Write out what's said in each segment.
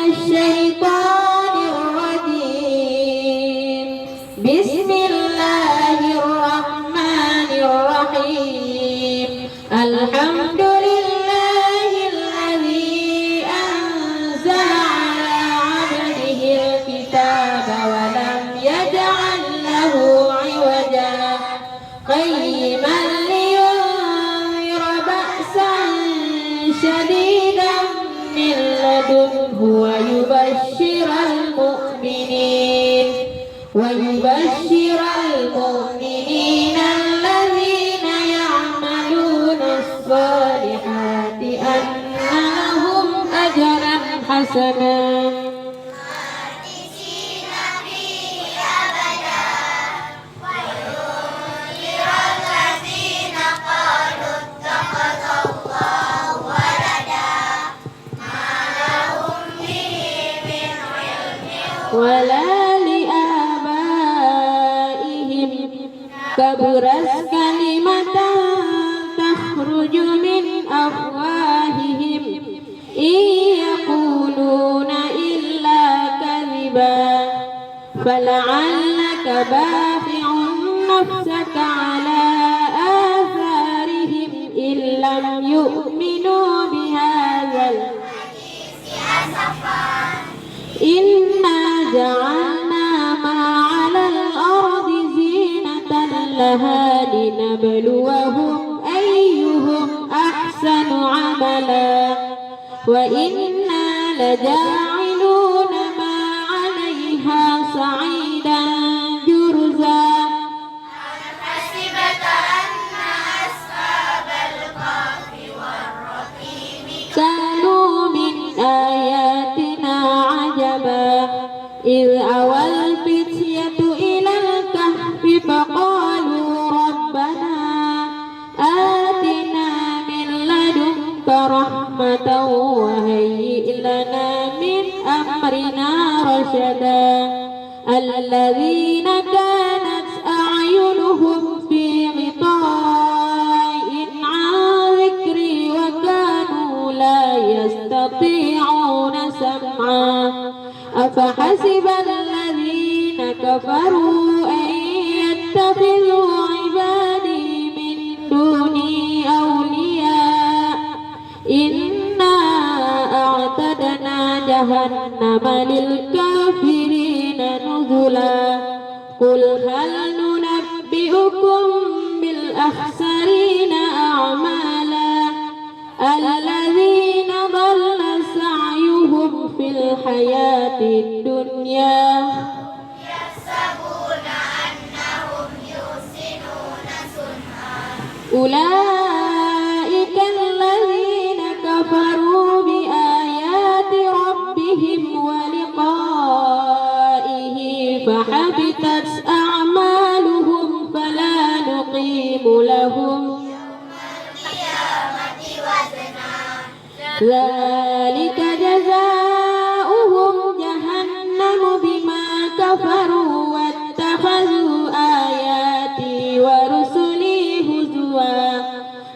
الشيطان الرجيم. بسم الله الرحمن الرحيم. الحمد لله الذي أنزل على عبده الكتاب ولم يجعل له عوجا قيما لينذر بأسا شديدا من لدنه ويبشر المؤمنين الذين يعملون الصالحات أن لهم أجرا حسنا ماكثين فيه أبدا وينذر الذين قالوا اتخذ الله ولدا ما لهم به من علم ولا لآبائهم كبرت كلمة تخرج من أفواههم إن يقولون إلا كذبا فلعلك باخع نفسك على آثارهم إن لم يؤمنوا بهذا الحديث أسفا إنا جعلنا ما على الأرض زينة لها لنبلوهم أيهم أحسن عملا وإنا لجاعلون ما عليها صعيدا جرزا حسبت أن أصحاب الكهف والرقيم كانوا من آياتنا عجبا إذ أوى الفتية إلى الكهف فقالوا ربنا آتنا من لدنك رحمة وهيئ لنا من أمرنا رشدا الذين كانت أعينهم في غطاء عن ذكري وكانوا لا يستطيعون سمعا أفحسب الذين كفروا أن يتخذوا عبادي من دوني أولياء إنا أعتدنا جهنم للكافرين نزلا قل هل ننبئكم بالأخسرين أعمالا الذين ضل سعيهم في الحياة الدنيا يحسبون أنهم يحسنون صنعا أولئك الذين كفروا بآيات ربهم ولقائه فحبطت أعمالهم فلا نقيم لهم ذلك جزاؤهم جهنم بما كفروا واتخذوا آياتي ورسلي هزوا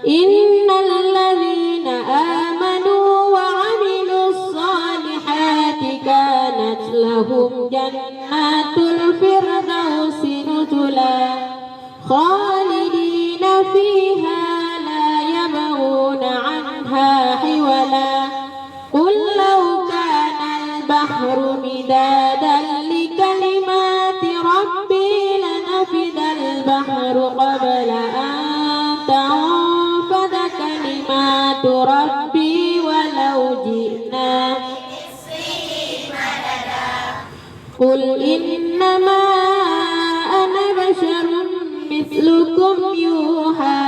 إن الذين آمنوا وعملوا الصالحات كانت لهم جنات الفردوس نزلا خالدين فيها لا يبغون عنها حولا قل لو كان البحر مدادا لكلمات ربي لنفد البحر قبل أن تنفد كلمات ربي ولو جئنا قل إنما أنا بشر مثلكم يوحى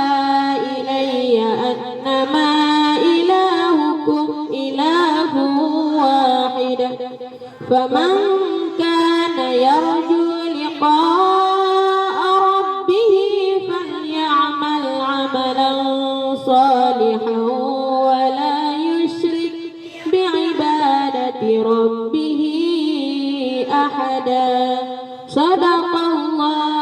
إلي أنما إلهكم إله واحد فمن كان يرجو لقاء ربه فليعمل عملا صالحا ولا يشرك بعبادة ربه أحدا صدق الله